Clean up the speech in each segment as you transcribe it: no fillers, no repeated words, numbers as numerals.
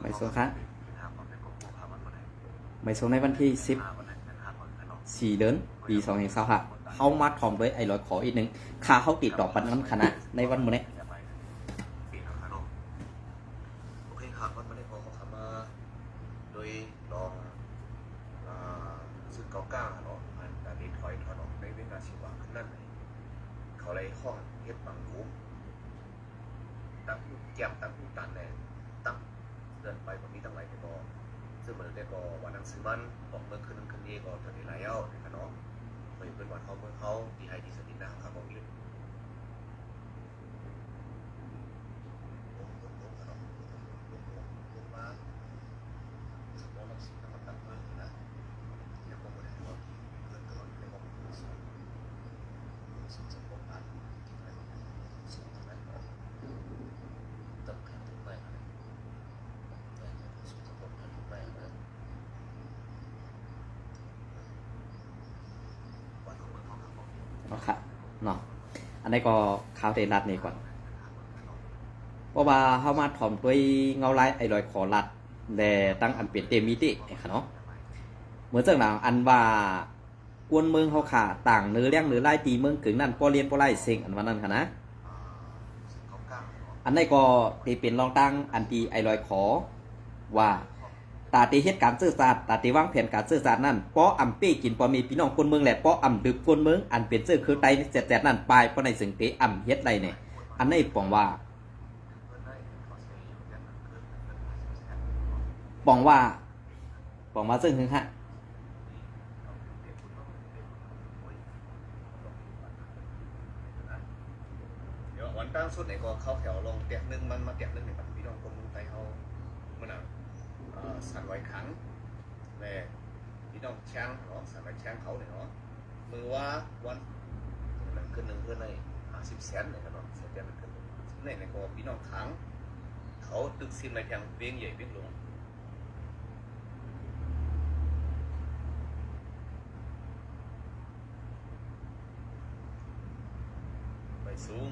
ไม่ส่งค่ะไม่ส่งในวันที่14 เดือนปี2025เข้ามาถ่อมด้วยไอ้ร้อยขออีกหนึ่งค่าเขาติดต่อปันน้ำคณะในวันมื้อนี้โอเคครับวันนี้พอเขาทำมาโดยลองซึ่งเขาก้าวเนาะอันนี้ถอยถอนออกในเวลาชีวะขึ้นนั่นเลยเขาเลยห้องเฮ็ดบังรูตั้งแก้มตั้งผู้ตันแน่ตั้งเดินไปวันนี้ตั้งไหลไปก็ซึ่งมันได้ก็วันนั้นซื้อมันออกเมื่อคืนนั้นคืนนี้ก็ตอนนี้แล้วนะครับเนาะไปเป็นวันเขาเมื่อเขาดีไฮดีสตินะครับผมยืนค่ะเนาะอันนี้ก็ข่าวเทรัฐนี่ก่อนเพราะว่าเขามาถ่อมด้วยเงาไล่ไอ้รอยขอรัดแต่ตั้งอันเปลี่ยนเตมีติค่ะเนาะเหมือนเจ้าหนังอันว่ากวนเมืองเขาขาต่างเนื้อเลี้ยงเนื้อไล่ตีเมืองกึ่งนั่นป้อเลียนป้อไล่เซ็งอันวันนั้นค่ะนะอันนี้ก็ตีเป็นรองตั้งอันตีไอ้รอยขอว่าตาตีเหตุการณ์ซื่อสัตย์ตาตีวางแผนการซื่อสัตย์นั่นป้ออำเป้กินป้อมีพี่น้องคนเมืองแหละป้ออำดึกคนเมืองอันเป็นซื่อคือไตแจกนั่นปลายป้อในสึงเตอำเฮ็ดไรเนี่ยอันนี้ปองว่าซึ่งฮะเดี๋ยววันตั้งสุดไหนก็เข้าแถวลงเตียงนึงมันมาเตียงนึงในปัจจุบันคนเมืองไทยเขาเมื่อนั้นสั่นไว้ขังเลยพี่น้องช้างเนาะสั่นไว้ช้างเขาเนี่ยเนาะมือว่าวันนั้นขึ้นหนึ่งเพื่อนใน50 แสนเลยครับเนาะเสียใจมันขึ้นในก็พี่น้องขังเขาตึกซิมในทางเวียงใหญ่เวียงหลวงไปสูง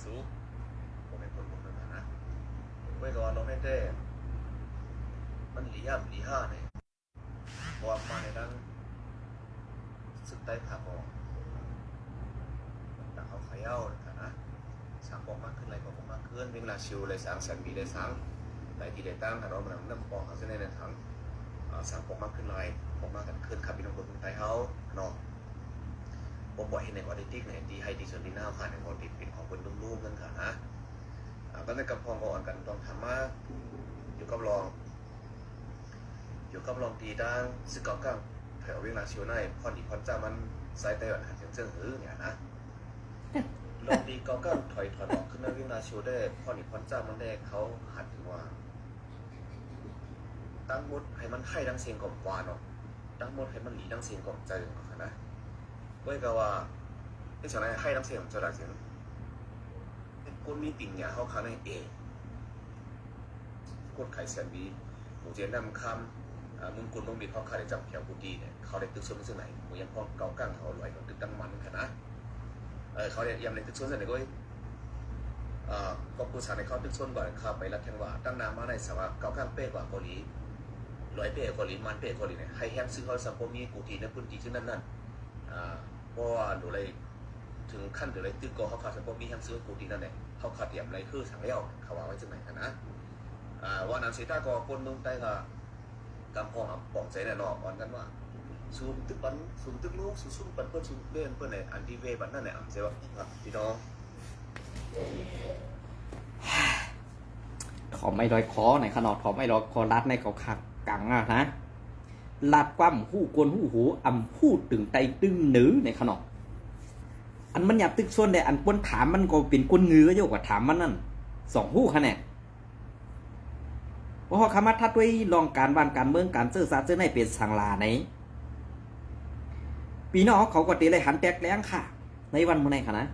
สูงผมเป็นคนบอกนั่นนะเมื่อก่อนเราไม่ได้มันหลีห้าเนี่ยพอมาในนั้นสึกใต้ขาบองแต่เขาขย่านะสามบอกมากขึ้นอะไรบอกมากขึ้นเวลาชิวเลย300,000ปีเลยหลายทีได้ตั้งแต่เราเหมือนน้ำปองเขาจะในถังสามบอกมากขึ้นอะไรบอกมากกันขึ้นขับพี่น้องคนไทยเขาเนาะผมบอกเห็นในออเดติกเนี่ยดีให้ดีส่วนดีหน้าผ่านในออเดติกเป็นของคนรุ่มๆกันค่ะนะก็ในกำพองก่อนกันต้องทำมาอยู่กับรองตีด้านซึ่งก่อนก้างแถวเวียงนาชิวในพอนอีพอนจ้ามันไซต์ไต้หวันหันเจิ้งหือเนี่ยนะลองตีก่อนก้างถอยออกขึ้นในเวียงนาชิวได้พอนอีพอนจ้ามันได้เขาหัดถึงว่าตั้งมดให้มันให้ดังเสียงกล่อมกวานเนาะตั้งมดให้มันหลีดังเสียงกล่อมใจค่ะนะเว้ยก็ว่าที่ฉันให้ดังเสียงจะได้เสียงคนมีปิ่งเนี่ยเขาขาในคนขายแซนด์วิชหมูเจนดำคำมึงกุลมึงบิดเขาขายได้จับแถวกูดีเนี่ยเขาได้ตึกส่วนซึ่งไหนหมูยังพอเกาก้างเขาลอยกับตึกดังมันขนาดเขาได้ยังในตึกส่วนไหนก็ก็ผู้ชายในเขาตึกส่วนก่อนเขาไปรับแทงว่าตั้งนานมาในสภาพเกาก้างเป้กว่าเกาหลีลอยเป้เกาหลีมันเป้เกาหลีเนี่ยให้แฮมซึ่งเขาสัมปมีกูดีในพื้นที่ซึ่งนั่นเพราะว่าดูเลยถึงขั้นถึงเลยตึกก็เขาขาดสัมปมีแฮมซึ่งกูดีนั่นแหละเขาขาดเตรียมอะไรคือสั่งเลี้ยวเขาว่าไว้ซึ่งไหนขนาดว่านั้นเสียตาก็คนเมืองใต้ก็กำพองปองใจแน่นอนอ่อนกันว่าซูมตึกปันซูมตึกลูกซูมปันเพื่อซูมเล่นเพื่อนในอันที่เวบันนั่นแหละใช่ป่ะพี่น้องขอไม่ร้อยคอในขนาดขอไม่ร้อยคอรัดในเขาขักกังอะนะลัดคว่ำหูกวนหูหูอ่ำพูดตึงไตตึงหนือในขนาดอันมันหยาบตึกส่วนแต่อันปนถามมันก็เป็นก้นเงือเยอะกว่าถามมันนั่น2 หูคะแนนเพราะคำว่าทัดด้วยรองการบ้านการเมืองการซื่อสัตย์ซื่อในเป็นสังลาในปีน้องเขาก็ตีเลยหันแตกแรงค่ะในวันเมื่อไหร่ค่ะนะ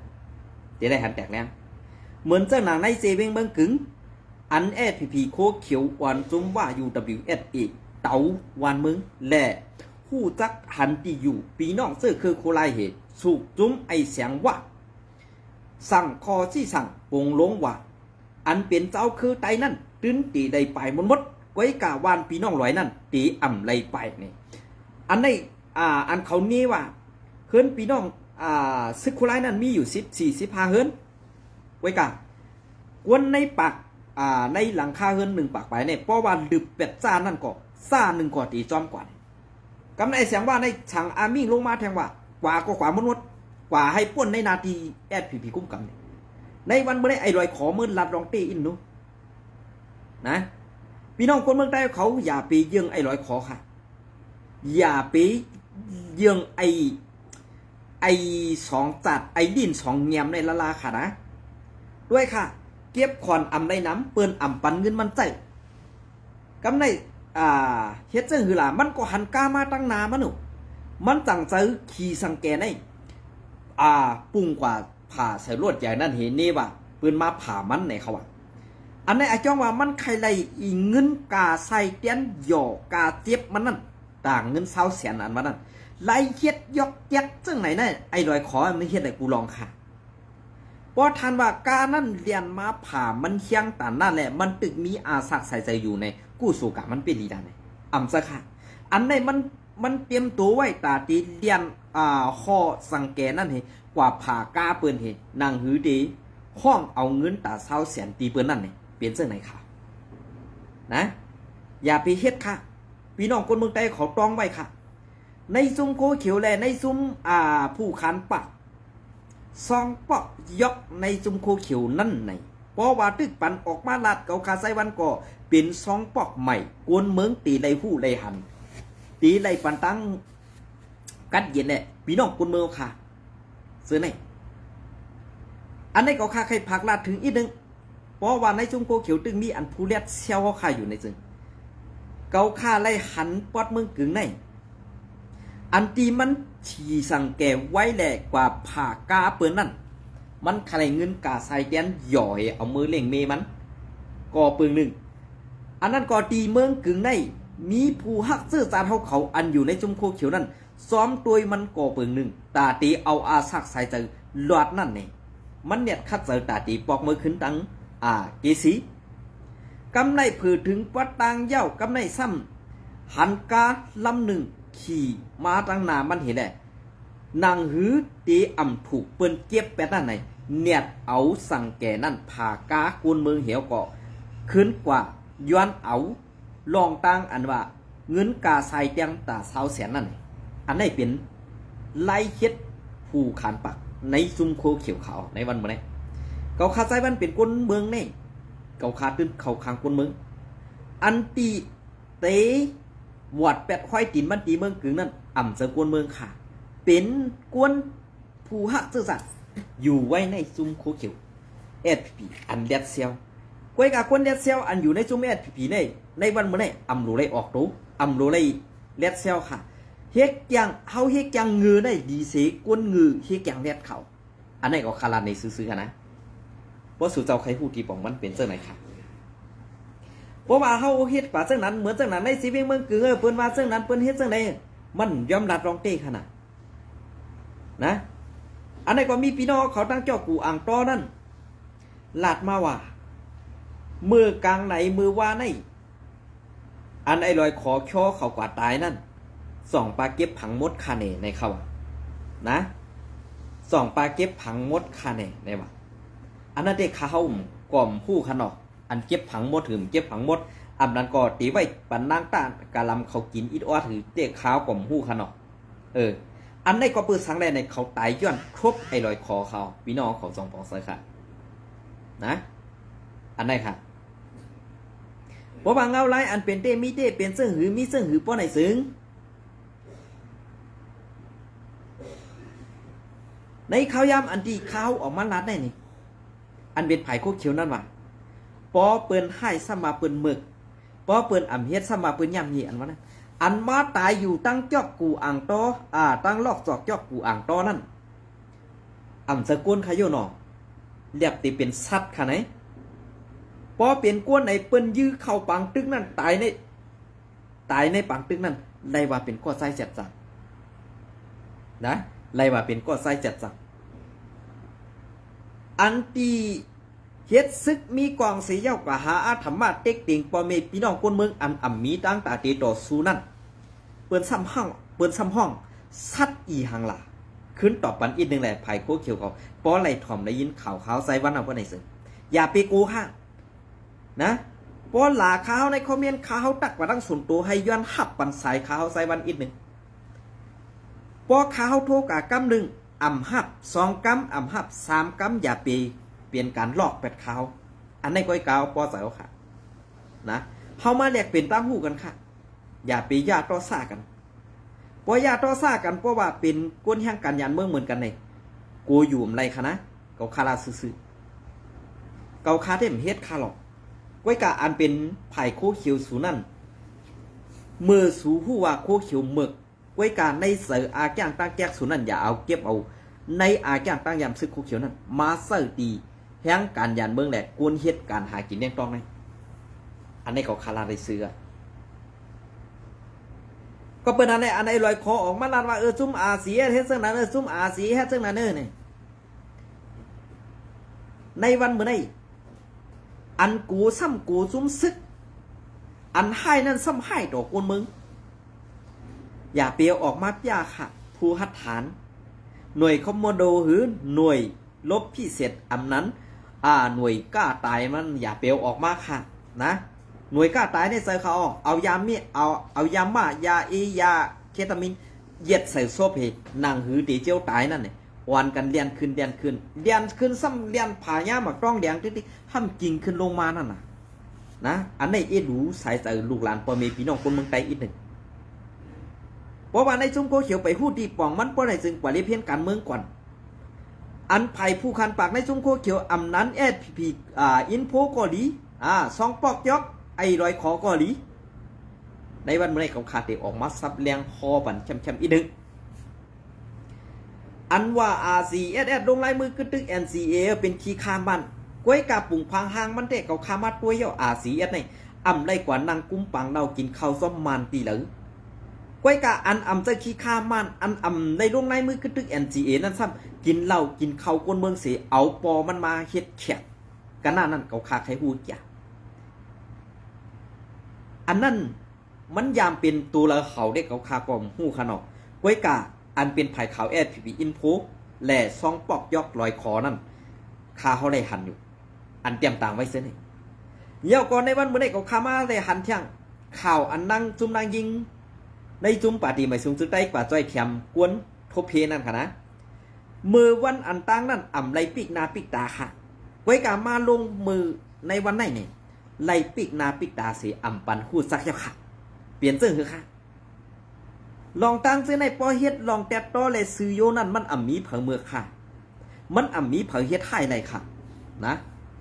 ตีเลยหันแตกแรงเหมือนเจ้าหนังในเซเว่งเบิ้งกึ๋ง อัน SPP โคเขียววันจุ้มว่า UWSA เตาวันมึงและผู้จักหันตีอยู่ปีน้องเสื้อคือโคลายเหตุสุกจุ้มไอเสียงว่าสั่งคอที่สั่งปงลงว่าอันเป็นเจ้าคือไตนั่นตื้นตีใดไปมดไว้กาวานปีน้องลอยนั่นตีอ่ำไรไปนี่อันในอันเขานี้ว่าเฮิรนปีน้องซึกโคลายนั่นมีอยู่14-15เฮิรนไว้กากวนในปากในหลังคาเฮิรน1ปากไปเนี่ยเพราะว่าดึบเป็ดซ่านั่นก็ซ่า1ก่อตีจอมกว่ากำในเสียงว่าในฉางอามิ่งลงมาแทงว่ากว่าก็ขวามดกว่าให้ป้นในนาทีSPP กุ้มกำเนี่ยในวันเมื่อไอ้ลอยขอมือลัดรองเตอินนู้นะพี่น้องคนเมืองใต้เขาอย่าไปเยื่องไอ้ลอยขอค่ะอย่าไปเยื่องไอ้สองจัดไอ้ดิน2แยมในละลาค่ะนะด้วยค่ะเก็บขอนอ่ำในน้ำเปิ้นอ่ำปันเงินมันใจกำในเฮ็ดจังหือล่ะมันก็หันกามาตั้งนามันหนูมันจังใจขี่สังแกในปุ่งกว่าผ่าใส่ลวดใหญ่นั่นเห็นนี่ว่าปืนมาผ่ามันในเขาว่าอันนี้อาจ้องว่ามันใครไรอีเงินกาใส่เตียนหยอกกาเจ็บมันนั่นต่างเงิน20 แสนอันมันนั่นไล่เฮ็ดยกแยกจังไหนน่ะไอ้ลอยขอมันเฮ็ดให้กูลองค่ะเพราะทันว่ากานั่นเรียนมาผ่ามันเคียงตานนั่นแหละมันตึกมีอาสักใส่ใจอยู่ในกู้สู่กะมันเป็นดีด้านไหนอ่ำซะค่ะอันไหนมันเตรียมตัวไว้ตาตีเรียนข้อสังเกตนั่นเองกว่าผ่ากาเปิ้นเหนางหือดีห้องเอาเงินตา20 แสนตีเปิ้นนั่นนี่เปลี่ยนเสื้อไหนค่ะนะอย่าไปเฮ็ดค่ะพี่น้องคนเมืองใต้เขาต้องไว้ค่ะในซุ้มโคเขียวแลในซุ้มผู้ขันปักซองปอกยกในซุ้มโคเขียวนั่นไหนเพราะว่าตึกปันออกมาลาดเกาคาไซวันก็เป็นซองปอกใหม่กวนเมืองตีไรหู้ไรหันตีไรปันตั้งกัดเย็นเนี่ยพี่น้องคนเมืองค่ะซื้อไหนอันนี้ก็ค่าใครพักลาดถึงอีกนึงเพราะว่าในซุ้มโคเขียวตึงมีอันผู้เลียดเชี่ยวค่าอยู่ในจึงเกาค่าไรหันปอดเมืองกึ่งในอันตีมันฉีสังแกไว้แหละกว่าผ่ากาเปิ้นนั่นมันใครเงินกาใส่แดนหย่อยเอามือเล่งเมมันก่อปืนหนึ่งอันนั้นก่อตีเมืองกึ่งในมีผู้ฮักซื่อจานเขาอันอยู่ในจุมโคเขียวนั่นซ้อมตัวมันก่อปืนหนึ่งตาตีเอาอาสักใส่ใจหลอดนั่นเนี่ยมันเนี่ยคัดเจอตาตีปอกมือขึ้นตังเกสีกำในผือถึงปัดตังเย้ากำในซ้ำหันกาลำหนึ่งขี่มาตั้งนามันเห็นแหละนางหือตีอ่ำถูกเปิ้นเจ็บแปดนั่นไหนเนียดเอาสั่งแก่นั่นผ่ากากูนเมืองเหี่ยวเกาะขึ้นกว่าย้อนเอาลองตั้งอันว่าเงินกาใส่เตียงตา20 แสนนั่นอันนี้เป็นไล่เฮ็ดผู้ขานปักในซุ้มโคเขียวขาวในวันเมื่อนี้เกาคาใจมันเป็นก้นเมืองนี่เกาคาตื้นเขาคางก้นเมืองอันตีเตหวัดแปดควายตีนมันตีเมืองกึ่งนั่นอ่ำเจอกวนเมืองค่ะเป็นกวนผู้ฮักซื่อสัตย์อยู่ไว้ในซุ้มโคเขียวSPPอันเลียดเซียวกวยกับคนเลียดเซียวอันอยู่ในซุ้มSPPในวันเมื่อนี้อ่ำรู้เลยออกรู้อ่ำรู้เลยเลียดเซียวค่ะเฮ็ดยังเฮาเฮ็ดยังเงือได้ดีเสกวนเงือเฮ็ดยังเลียดเขาอันนี้ก็คาราในซื้อๆกันนะเพราะสู่เจ้าใครพูดที่ปองมันเป็นเจ้าไหนค่ะเพราะว่าเฮาเฮ็ดกว่าจังนั้นเหมือนจังนั้นในชีวิตเมืองกึ่งเปิ้นว่าจังนั้นเปิ้นเฮ็ดจังได๋มันยอมรับรองเต้ขนาดนะอันนี้ก็มีพี่น้องเขาตั้งเจ้ากูอ่างต้อนั่นลาดมาว่ามือกลางไหนมือว่าในอันไอ้ลอยขอช่อเขากว่าตายนั่น2 ปลาเก็บผังมดคาเนในเขานะ2 ปลาเก็บผังมดคาเนในว่าอันนั้นเด็กเขาก่อมผู้ขนอกอันเก็บผังมดถึงเก็บผังมดอันนั้นก็ตีไว้ปันนางต้านกะลำเขากินอิดอ้อถือเด็กขาวก่อมผู้ขนอกอันนี้ก็เปิดสังแรในเขาตายย้อนครบไอ้ลอยคอเขาพี่น้องเขาจองปองเซอค่ะนะอันนี้ค่ะเพราะว่าเงาลายอันเป็นเต้มีเต้เป็นเสื้อหือมีเสื้อหือป้อไหนซึ้งในข้าวยำอันที่ข้าวออกมาลัดได้นี่อันเป็นไผ่โคเขียวนั่นว่ะปอเปิ้นให้สมาเปิ้นหมึกปอเปิ้นอ่ำเฮ็ดสมาเปิ้นยำหีอันว่านะอันมาตายอยู่ตั้งจอกกูอ่างตอตั้งลอกจอกจอกกูอ่างตอนั่นอ่ำสกุลขยโยนอเรียบตีเป็นสัตว์ค่ะไหน พอเป็นกวนในเปิ้นยื้อเข้าปังตึกนั่นตายในปังตึกนั่นไล่ว่าเป็นก้อไส้จัดจักนะไล่ว่าเป็นก้อไส้จัดจักอันตีเฮ็ดซึกมีกองเสียเย้ากะหาอาธรรมะเต็กติงปอเมพี่น้องคนเมืองอันมีตั้งตาเตต่อสู้นั่นเปิ้นซ้ำห้องซัดอีหังล่ะขึ้นตอบปันอีกนึงแหละไผโคเขียวเขาป้อไหลถ่อมได้ยินข่าวใส่วันเอาบ่ได้ซึอย่าไปกูห้างนะป้อหลาข้าวในคอมเมนต์ข้าวตักว่าตั้งส่วนตัวให้ย้อนหับปันสายข้าวใส่วันอีกนึงป้อข้าวโทกะกำนึงอ่ำหับ2กำอ่ำหับ3กำอย่าไปเปลี่ยนการลอกเป็ดข้าวอันในก้อยกาวป้อใส่เอาค่ะนะเฮามาแลกเป็นตั้งหูกันค่ะอย่าไปญาติต่อซ่ากันป้อญาติต่อซ่ากันเพราะว่าเป็นก้นแห่งการยานเมืองเหมือนกันในกูอยู่อำไรคะนะเกาคาราซื่อๆเกาคาเต็มเฮ็ดคาหรอกไว้กะอันเป็นไผ่โคเขียวสูนั่นเมื่อสูผู้ว่าโคเขียวเมึกไว้กะในเสืออาแก้งตั้งแก้กสูนั่นอย่าเอาเก็บเอาในอาแก้งตั้งยามซึกโคเขียวนั่นมาเสือตีแห่งการยานเมืองแหละกวนเฮ็ดการหากินแน่ต้องในอันนี้เกาคาราได้เสือก็เป็นอันไหนลอยคอออกมาลานว่าซุ่มอาเสียเฮ็ดซึ่งนั้นซุ่มอาเสียเฮ็ดซึ่งนั้นนี่ในวันเมื่อไหร่อันกูซ้ำกูซุ่มซึกอันให้นั่นซ้ำให้ต่อคนมึงอย่าเปียวออกมาย่าค่ะผู้หัดฐานหน่วยคอมโมโดหรือหน่วยลบพิเศษอำนั้นหน่วยกล้าตายมันอย่าเปียวออกมาค่ะนะหน่วยกล้าตายในใส่เขาเอายามีเอายามายายาเคตามินเย็ดใส่โซเพนางหือตีเจียวตายนั่นเนี่ยวันกันเลียนขึ้นซ้ำเลียนผ่ายาหมักต้องแดงที่ห้ามกิ่งขึ้นลงมานั่นนะอันนี้เอ็ดูสายใจลูกหลานพ่อแม่พี่น้องคนเมืองไทยอีกหนึ่งเพราะว่าในซุ้มโคเขียวไปพูดดีป่องมันเพราะในจึงกว่าเรียเพี้ยนการเมืองก่อนอันไผ่ผู้คันปากในซุ้มโคเขียวอำนั้นพีอินโฟก็ดีซองปอกยอกไอ้รอยขอก็ดีในวันเมื่อไรเขาขาดเด็กออกมาซับแรงคอบันแชมอีกหนึ่งอันว่า RCSS ลงลายมือกึตึก NCA เป็นขี้คามมันก้วยกาปุ่งพังหางมันเด็กเขาคามาตัวเย่อ RCS ในอ่ำไรกว่านางกุ้มปังเรากินข้าวซ้อมมันตีเหลือก้วยกาอันจะขี้คามมันอันในลงลายมือกึตึก NCA นั่นซ้ำกินเหล้ากินข้าวกวนเมืองเสียเอาปอมันมาเฮ็ดแขกกันหน้านั่นเขาคาใครหูจ่าอันนั้นมันยามเป็นตัวละเขาได้เขาคากอมหูขนอกก้วยกาอันเป็นไผ่ขาว SPP อินโฟแหล่ซองปอกยอกลอยคอนั่นคาเขาได้หันอยู่อันเตรียมต่างไว้เส้นนี่เยี่ยวก่อนในวันเมื่อได้เขาคามาได้หันเที่ยงข่าวอันนั่งจุ่มนางยิงในจุ่มปาดีไม่สูงสุดได้กว่าจ้อยแคมกวนทบเพนั่นค่ะนะมือวันอันตั้งนั่นอ่ำไรปีกนาปีกตาค่ะไว้กามาลงมือในวันไหนเนี่ยไรปีกนาปีกตาเสียอ่ำปันหูซักเจ้าค่ะเปลี่ยนเสื้อคือค่ะลองตั้งซื้อในปอเฮ็ดลองแตะต้อเลยซื้อโยนั่นมันอ่ำมีเผาเมือค่ะมันอ่ำมีเผาเฮ็ดให้ไรค่ะนะ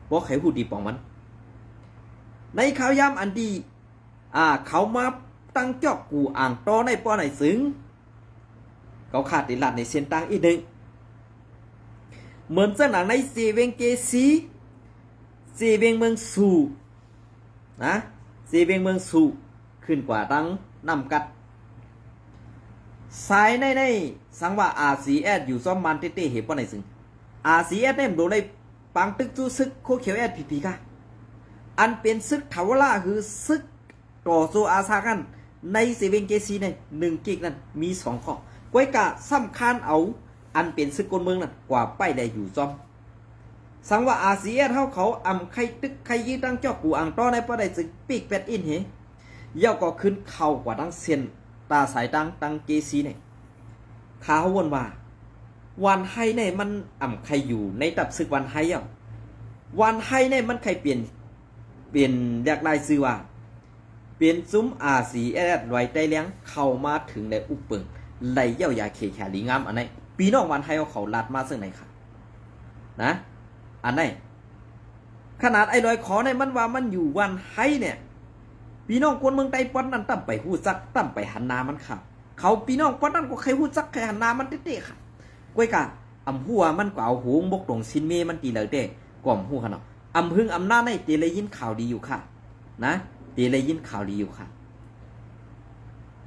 เพราะไขหูดีปองมันในข่าวยามอันดีเขามาตั้งจอกกูอ่างต้อในปอไหนซึ้งเขาขาดติลัดในเส้นตั้งอีกหนึ่งเหมือนเส้นหนังในเซเวงเกซีเซเวงเมืองสู่นะเซเวงเมืองสู่ขึ้นกว่าตั้งนำกัดสายในสังว่า RCS อยู่ซ้อมมันเต้ๆเหตุว่าไหนซึ่ง RCS เนี่ยโดนในปังตึกจูซึกโคเขียว SPP ค่ะอันเป็นซึกทาวล่าคือซึกต่อโซอาซากันในเซเว่นเกซีเนี่ย1กิกนั่นมี2ข้อก้อยกะสำคัญเอาอันเป็นซึกกลเมืองนั่นกว่าไปได้อยู่ซ้อมสังว่า RCS เขาอำใครตึกใครยืดตั้งจอกกูอ่างต้อในป้อได้ซึกปีกเป็ดอินเหเย่าก็ขึ้นเข่ากว่าตั้งเซนตาสายตั้งเกซีเนี่ยขาวนว่าวันไฮเนี่ยมันใครอยู่ในตับศึกวันไฮวันไฮเนี่ยมันใครเปลี่ยนเรียกลายซื้อว่าเปลี่ยนซุ้มRCSไว้ได้เลี้ยงเข้ามาถึงในอุปเปิงไหลเย่ายาเคแคลีงามอันไหนปีนอกวันไฮเขาลัดมาซึ่งไหนค่ะนะอันไหนขนาดไอ้ลอยขอในมันว่ามันอยู่วันไฮเนี่ยพี่น้องคนเมืองไต้ปอนนั่นตั้มไปหู้จักตั้มไปหันนามันค่ะเขาพี่น้องปอนนั่นก็ใครหู้จักใครหันนามันเต้ๆค่ะก้วยกะหัวมันก็เอาหูบกตรงซินเมมันตีเลยเต้ก่อมหูขนาด อำพึงอำนาจในตีเลยยินข่าวดีอยู่ค่ะนะตีเลยยินข่าวดีอยู่ค่ะ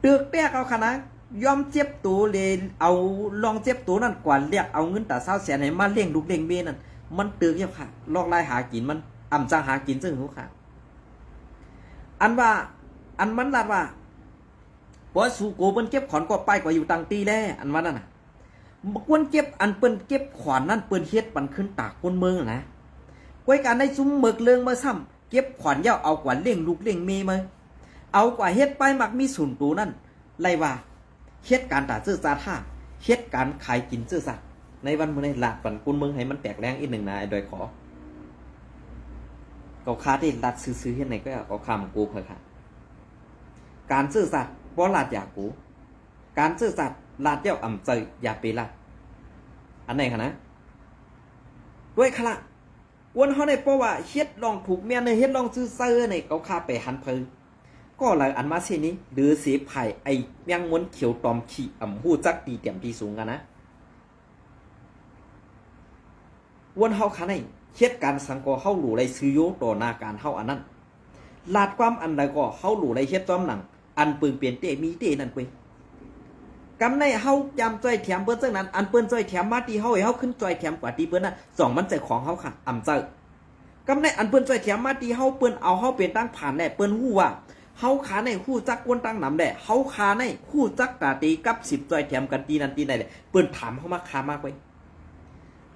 เตือกแตกเอาค่ะนะยอมเจ็บตัวเลยเอาลองเจ็บตัวนั่นกว่าเรียกเอาเงินแต่20 แสนให้มาเลี้ยงลูกเลี้ยงเมียนั่นมันเตือกเยอะค่ะลอกไล่หากินมันอ่ำจังหากินซึ่งหูค่ะอันว่าอันมันลาดว่าเพราะสูโกเปิ้นเก็บขอนก็ไปกว่าอยู่ตังตีแล้วอันว่านั่นน่ะบ่ควรเก็บอันเปิ้นเก็บขอนนั่นเปิ้นเฮ็ดปันขึ้นตากคนเมืองนะไว้การได้ซุ้มหมึกเลืองมาซ้ำเก็บขอนยาวเอากว่าเลี้ยงลูกเลี้ยงเมียมาเอากว่าเฮ็ดไปมักมีศูนย์ตัวนั่นไล่ว่าเฮ็ดการตาซื่อซาท่าเฮ็ดการขายกินซื่อสัตย์ในวันมื้อนี้ลาดปันคนเมืองให้มันแตกแรงอีกหนึ่งนะไอ้ดอยขอก็ค้าที่รัดซื้อๆเฮ็ดไหนก็เอาคำกูเพิ่นค่ะการซื่อสัตย์บ่ลาดอยากกูการซื่อสัตย์ลาดเจ้าอ่ำใจอย่าไปลาดอันไหนคะนะด้วยขละวนเฮาได้เพราะว่าเฮ็ดลองถูกแม่นเฮ็ดลองซื่อเซอร์นี่เขาค้าไปหันเพิ่นก็เลยอันมาเช่นนี้หรือเสียไผ่ไอ้ยังม้วนเขียวตอมขี้หู้จักตีเตี่ยมตีสูงกันนะวนเฮาคันให้เฮ็ดการสังกอเฮาหลู่ไรซื้อโยต่อหน้าการเฮาอันนั้นลาดความอันใดก็เฮาหลู่ไรเฮ็ดจอมหนังอันเปิงเปลี่ยนเตมีเตนั่นเว้ยกำในเฮาจำจ้อยแถมเปิ้นจังนั้นอันเปิ้นจ้อยแถมมาตีเฮาให้เฮาขึ้นจ้อยแถมกว่าตีเปิ้นน่ะ2มันใจของเฮาค่ะอำเจ้ากำในอันเปิ้นจ้อยแถมมาตีเฮาเปิ้นเอาเฮาเป็นตั้งผ่านแน่เปิ้นฮู้ว่าเฮาขาในฮู้จักกวนตั้งนำแด่เฮาขาในฮู้จักกะตีกับ10จ้อยแถมกันตีนั้นตีไหนแหละเปิ้นถามเฮามาคามากไว้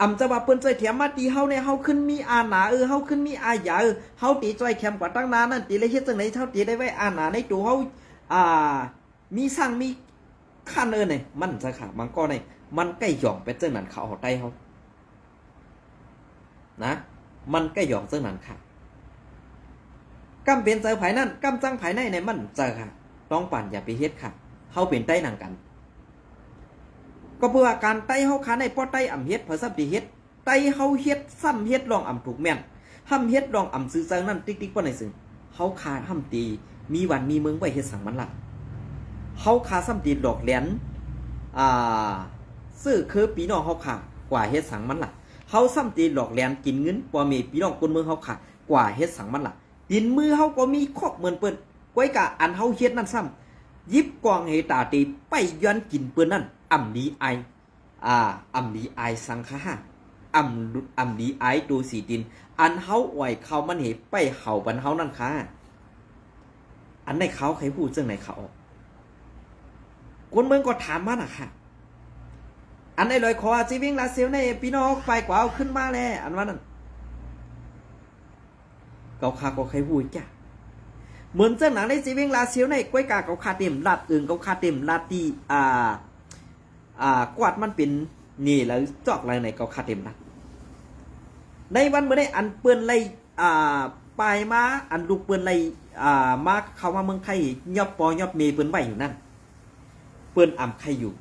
อำจะว่าเปิ้นจ้อยแถมมาตีเฮาเนี่ยเฮาขึ้นมีอาหนาเฮาขึ้นมีอาหยาเฮาตีจ้อยแถมกว่าตั้งนานนั่นตีเลยเฮ็ดจังได๋เฮาตีได้ไว้อาหนาในตัวเฮามีสร้างมีขั้นเนี่ยมันจะค่ะมันก็เนี่ยมันใกล้หย่องไปเจ้าหนันเขาเอาใต้เขานะมันใกล้หย่องเจ้าหนันค่ะกำเป็นเจอภายนั่นกำจังภายในเนี่ยมันเจอค่ะต้องปั่นอย่าไปเฮ็ดค่ะเขาเป็นใต้หนังกันก็เพื่อการใต้เขาขาในป้อใต้อ่ำเฮ็ดเพื่อสับดีเฮ็ดใต้เขาเฮ็ดซ้ำเฮ็ดลองอ่ำถูกแม่นห้ำเฮ็ดลองอ่ำซื้อเจอนั่นติ๊กติ๊กป้อไหนซึ่งเขาขาห้ำตีมีวันมีเมืองไว้เฮ็ดสั่งมันละเขาขาซ้ำตีดอกเหรียญซื้อคือปีน้องเขาขากว่าเฮ็ดสังมันล่ะเขาซ้ำตีดอกเหรียญกินเงินบ่มีปีน้องคนเมืองเขาขากว่าเฮ็ดสังมันล่ะดินมือเขาก็มีครอบเหมือนเปิ้นก้อยกะอันเขาเฮ็ดนั่นซ้ำยิบกองให้ตาตีไปย้อนกินเปิ้นนั่นอ่ำดีไออ่ำดีไอสังฆะอ่ำดีไอดูสีดินอันเขาไหวเขามันเหไปเห่าบันเขานั่นค่ะอันในเขาใครพูดเรื่องไหนเขาคนเมืองก็ถามมาน่ะค่ะอันในลอยคอจีวิ่งลาเซียวในพี่น้องไปกว่าเอาขึ้นมาแล้วอันว่านั่นเกาคาก็ใครพูดจ้ะเหมือนเจ้าหนังในจีวิ่งลาเซียวในก้อยกาเกาคาเต็มลาดอื่นเกาคาเต็มลาดตีกวาดมันเป็นนี่แล้วจอกอะไรในเกาคาเต็มลาดในวันเมื่อได้อันเปื้อนไรปลายมาอันลูกเปื้อนไรมาเข้ามาเมืองไทยยอบปอยอบเมย์เปื้อนไหวอยู่นั่นเปิ้นอ่ำใครอยู่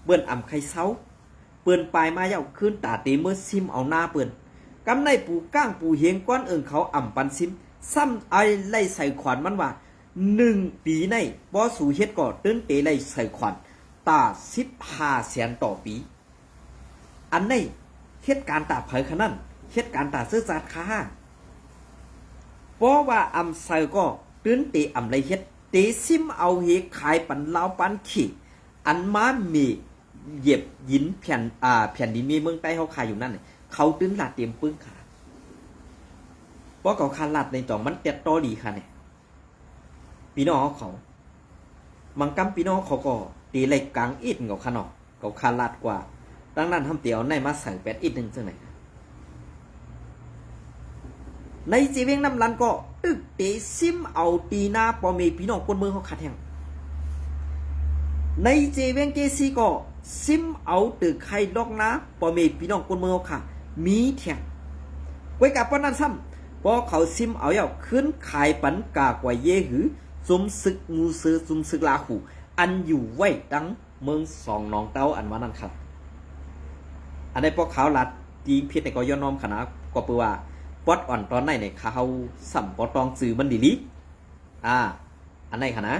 เปิ้นอ่ำใครเซาเปิ้นปลายมาเย้าขึ้นตาตีเมื่อซิมเอาหน้าเปิ้นกำในปูก้างปูเฮงก้อนเขาอ่ำปันซิมซ้ำไอไล่ใส่ขวานมันว่า1 ปีในบ่สู่เฮ็ดก่อตื้นเตไล่ใส่ขวานตา15 แสนต่อปีอันในเฮ็ดการตาเผยขนาดเฮ็ดการตาซื้อจัดค่าเพราะว่าอ่ำใส่ก็ตื้นเตอ่ำไรเฮ็ดเตซิมเอาเฮขายปันลาวปันขี้อันมามีเหยียบหินแผ่นดินมีเมืองใต้เขาขายอยู่นั่นเขาตึงลาดเตรียมปึ้งขาเพราะเขาคาลาดในจ่องมันเต็ดตอดีค่ะเนี่ยพี่น้องเขามังกำพี่น้องเขาก็ตีเหล็กกลางอิดเขาขนอกเขาคาลาดกว่าดังนั้นทำเตี๋ยวในมาใส่8 อิดนึงจังไหนในจีเวงน้ำลันก็ตึกเตซิมเอาตีหน้าปอเมพี่น้องคนเมืองเขาขัดแทงในเจเวงเกซีก็ซิมเอาตึกไข่ดอกนะปอเมพี่น้องคนเมืองเขาค่ะมีแทงไว้กับปนั้นซ้ำพอเขาซิมเอาเย้าขึ้นขายปันกากว่าเยหือซุมศึกงูเสือซุมศึกลาหูอันอยู่ไว้ดังเมืองสองนองเต้าอันว่านั่นครับอันในพวกเขาลัดจีเพียรในก็ย้อนน้อมขนาดก็เปว่าปอดอ่อนตอนไหนเนี่ยเขาสัมปอตองสื่อมันดีลิอันไหนคะนะ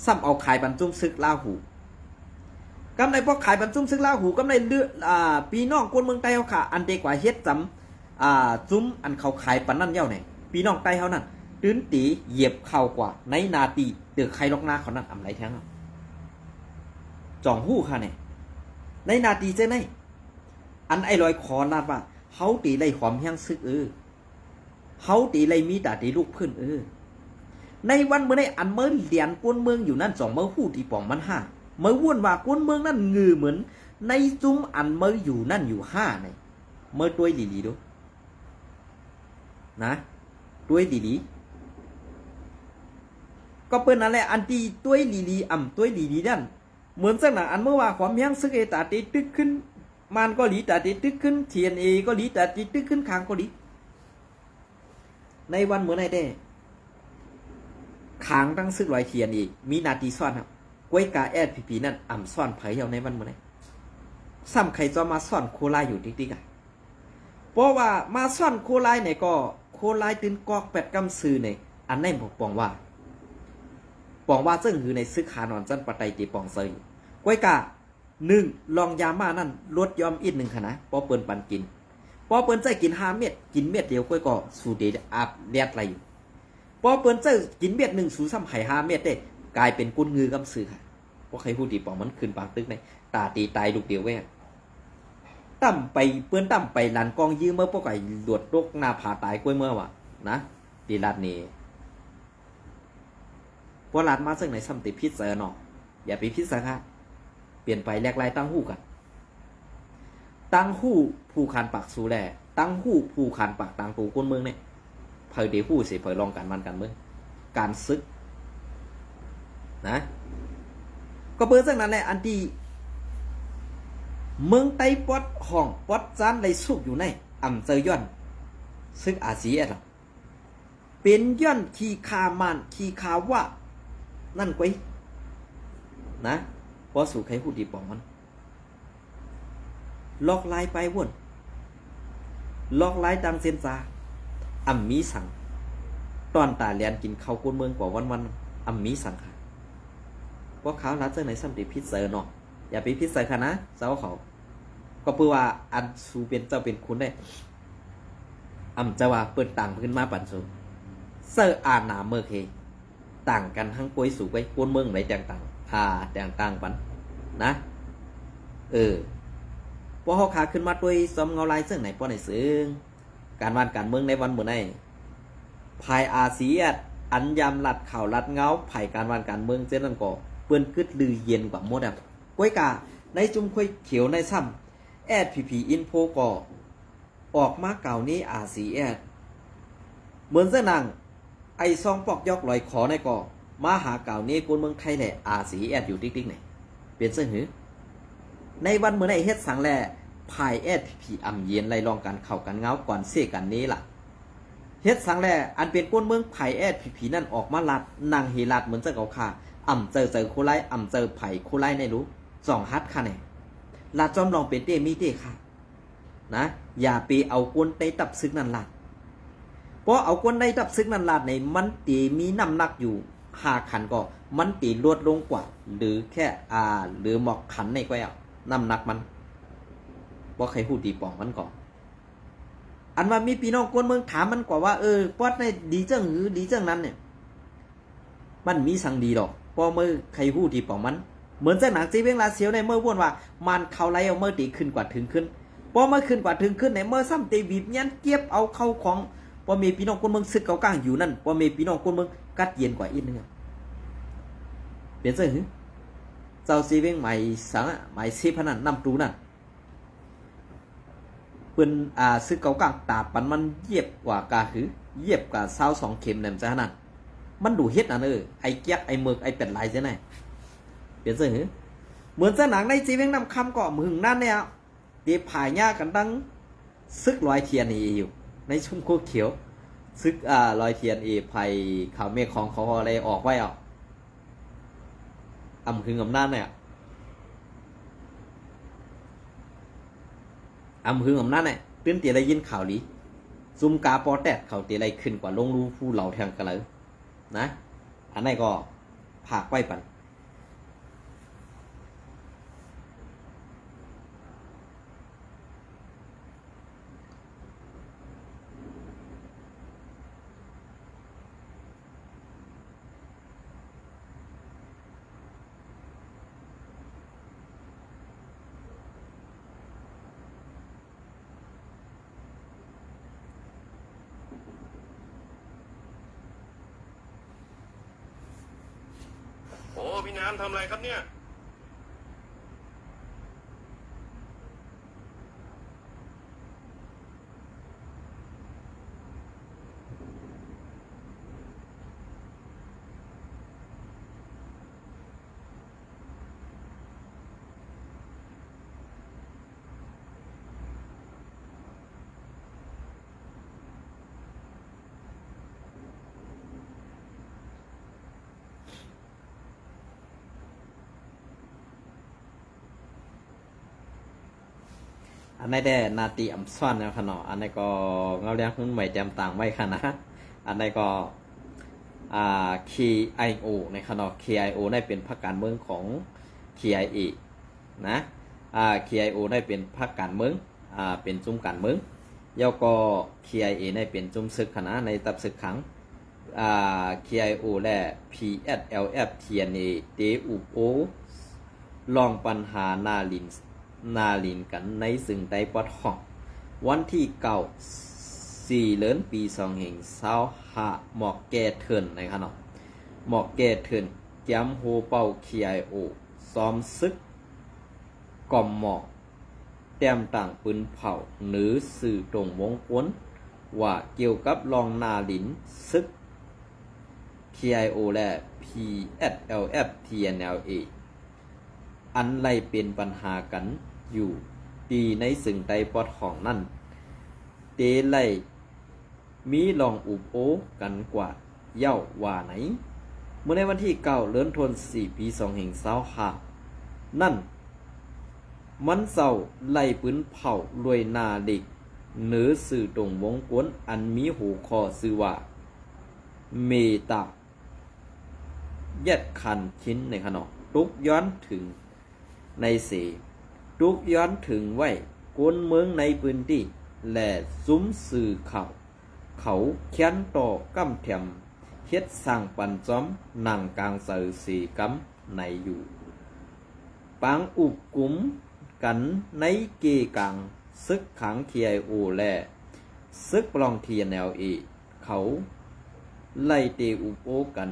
ซ้ำเอาขายบรรจุซึกลาหูกำในพวกขายบรรจุซึกลาหูกำในเลือปีน้องคนเมืองใต้เขาค่ะอันเดกว่าเฮ็ดจ ซุ้มอันเขาขายปันนั่นเย้าเนี่ยพี่น้องใต้เขานั่นตื้นตีเหยียบเข่ากว่าในนาตีเดือใครล็อกหน้าเขานั่นอำไรแท้งจ่องหู้ค่ะเนี่ยในนาตีเจ้าไหนอันไอ้ลอยคอนาดว่าเขาตีไล่ความแห้งซึกเขาตีไล่มีตาตีลูกพื้นในวันเมื่อในอันเมื่อเหรียญกวนเมืองอยู่นั่น2เมื่อหู้ตีป่องมัน5เมื่อวุ่นว่ากวนเมืองนั่นงือเหมือนในซุ้มอันเมื่ออยู่นั่นอยู่5เนี่ยเมื่อตัวดีๆดูนะตัวดีๆก็เปิ้นนั่นแหละอันที่ตัวดีๆตัวดีๆนั่นเหมือนสักหน่ะอันเมื่อว่าความแห้งซึกตาตีตึกขึ้นมันก็หลีตาตีตึกขึ้นเทียนก็หลีตาตีตึกขึ้นคางก็หลีในวันเหมือนในเด้ขางตั้งซึกลอยเทียนมีนาทีซ่อนครับกวยกาแอดพีนั่นซ่อนไผเยาในวันเหมือนไหนซ้ำใครจะมาซ่อนโคลายอยู่ติ๊กเพราะว่ามาซ่อนโคลายเนี่ยก็โคลายตื่นกอก8กำซื้อเนี่ยอันนั้นบอกปองว่าซึ่งคือในซึกขานอนจันปะไตตีปองเซยกวยกา1ลองยามานั่นลดยอมอีก1ค่ะนะพอเปิ้นปันกินพอเปิ้นใจกิน5เม็ดกินเม็ดเดียวกวยก็สูเดอาบเลียดไหลอยู่พอเปิ้นใจกินเม็ด1สูซ้ำไข่5เม็ดเด้กลายเป็นกุนงือกำซื้อค่ะเพราะใครพูดตีปองมันขึ้นปางตึกในตาตีตายลูกเดียวแว่ตั้มไปเปิ้นตั้มไปลันกองยื้อเมื่อพวกไก่หลวดโรคหน้าผาตายกล้วยเมื่อวะนะตีลาดนี่พอลาดมาซึ่งในซ้ำติพิษเสนออย่าไปพิษซะค่ะเปลี่ยนไปแลกลายตั้งหู้กันตั้งหู้ผู้คานปากสูแลตั้งหู้ผู้คานปากต่างตูก้นเมืองเนี่ยเผยเดี๋ยวหู้สิเผยลองการมันกันเมืองการซึกนะก็เปิดซึ่งนั้นแหละอันที่เมืองไต้ปอดห้องปอดจานได้สุกอยู่ในเจอย่อนซึกอาเซียนเป็นย่อนขีคามานขีคาว่านั่นกวยนะพอสู่ใครพูดดีปองมันลอกลายไปวนลอกลายดังเซนซามีสั่งตอนตาเลียนกินข้าวก้นเมืองกว่าวันมีสั่งค่ะเพราะเขาลัดเจ้าไหนซ้ำติพิษเสนออย่าไปพิษเสค่ะนะเจ้าเขาก็เพื่อว่าอันสูเป็นเจ้าเป็นคุณได้จะว่าเปิดต่างขึ้นมาปั่นสูเซอร์อาหนาเมอร์เคต่างกันทั้งกวยสูไปก้นเมืองไหนต่างต่างปันนะพอเขาขาขึ้นมาด้วยซ้ำเงาลายซึ่งไหนป้อไหนซึ่งการวันการเมืองในวันเหมือนในภายอาเซียนอันยำหลัดข่าวหลัดเงาไผ่การวันการเมืองเจ้านั่นก็เปื้อนกึดลือเย็นกว่าหมดกวยกาในจุ่มคุยเขียวในซ้ำแอดพีอินโฟก็ออกมาเก่านี้อาเซียนเหมือนเส้นนางไอซองปอกยอกลอยขอในก่อมาหาเก่านี้กวนเมืองไทยแหละอาสีแอดอยู่ติ๊กๆไหนเปลี่ยนเสื้อหือในวันเมื่อในเฮ็ดสังแลภายแอดพีเย็นไล่ลองกันเข้ากันเงาก่อนเสียกันนี้ล่ะเฮ็ดสังแลอันเป็นกวนเมืองภายแอดพีนั่นออกมาลัดนางเฮลัดเหมือนเจ้าเก่าค่ะเจอโคไลเจอไผ่โคไลในรู้2ฮัดค่ะเนี่ยลาจอมลองเป็นเต้มีเต้ค่ะนะอย่าไปเอากวนในตับซึกนั่นล่ะเพราะเอากวนในตับซึกนั่นล่ะในมันตีมีน้ำหนักอยู่5ขันก็มันตีลดลงกว่าหรือแค่หรือหมอกขันในก็เอาน้ำหนักมันว่าใครพูดตีปองมันก่อนอันว่ามีพี่น้องกวนเมืองถามมันกว่าว่าปอดในดีจังหรือดีจังนั้นเนี่ยมันมีสังดีหรอกเพราะเมื่อใครพูดตีปองมันเหมือนเจ้าหนังจีเวงลาเซียวในเมื่อวนว่ามันเขาไล่เอาเมื่อตีขึ้นกว่าถึงขึ้นพอเมื่อขึ้นกว่าถึงขึ้นในเมื่อซ้ำตีบีบยันเก็บเอาเข้าของพอมีพี่น้องคนเมืองซึกเก่าก้างอยู่นั่นพอมีพี่น้องคนเมืองกัดเย็นกว่าอีกนึงเปลี่ยนเสื้อหือเจ้าซีเวงใหม่สังใหม่ซีพนันนำตูนั่นเป็นซึกเก่าก้างตาปันมันเย็บกว่ากาหือเย็บกว่า22 เข็มนั่นจ้านั่นมันดูเฮ็ดนั่นไอ้แก๊กไอ้เมือกไอ้เป็ดลายเจ้าไหนเปลี่ยนเสื้อหือเหมือนเจ้าหนังในซีเวงนำคำก็มึงนั่นเนี่ยเดี๋ยวผายหญ้ากันตั้งซึกลอยเทียนอยู่ในชุ่มโคเขียวซึกลอยเทียนไผ่ขาวเมฆของเขาอะไรออกไว้คืออำนาจเนี่ยคืออำนาจเนี่ยตื่นเตียได้ยินข่าวลีซุ่มกาปอแตดเขาเตียอะไรขึ้นกว่าลงรูผู้เหล่าแทงกันเลยนะอันนี้ก็ผากไว้ปัน พี่น้ำทำอะไรครับเนี่ย อันนี้ได้นาตีอัมซ่อนแล้วค่ะเนาะอันนี้ก็เงาเลี้ยงหุ้นใหม่แจมต่างไว้ค่ะนะอันนี้ก็KIO ในค่ะเนาะ KIO ได้เป็นพรรคการเมืองของ KIA นะKIO ได้เป็นพรรคการเมืองเป็นจุ่มการเมืองแล้วก็ KIA ได้เป็นจุ่มศึกค่ะนะในตับศึกขังKIO และ PSLF TNA เตอุโปลองปัญหานาลินกันในซึ่งใดปอดห้องวันที่4 เดือนปี2025หมอกแก่เทินนะครับเนาะหมอกแก่เทินแก้มโฮเป่า KIO ซ้อมซึกก่อมหมอกแต้มต่างปืนเผาหรือสื่อตรงวงกวนว่าเกี่ยวกับลองนาลินซึก KIO และ PSLF TNLA อันไรเป็นปัญหากันอยู่ดีในซึ่งใดปอดของนั่นเตไลมีลองอุบโอกันกว่าเย้าว่าไหนเมื่อในวันที่9 เดือนธันวาคมปี2025นั่นมันเศร้าไล่ปืนเผารวยนาเด็กเหนือสื่อตรงวงกวนอันมีหูคอชื่อว่าเมตาแยดคันชิ้นในขนมตุกย้อนถึงในเสตุกย้อนถึงไว้กวนเมืองในพื้นที่และซุ้มสื่อเขาเขียนต่อกำแถมเฮ็ดสร้างปันจอมนั่งกลางเสือสีกำในอยู่ปังอุบกุมกันในเกกังซึกขัง KIO และซึกปลอง TNLA เขาไล่เตอุบโอกัน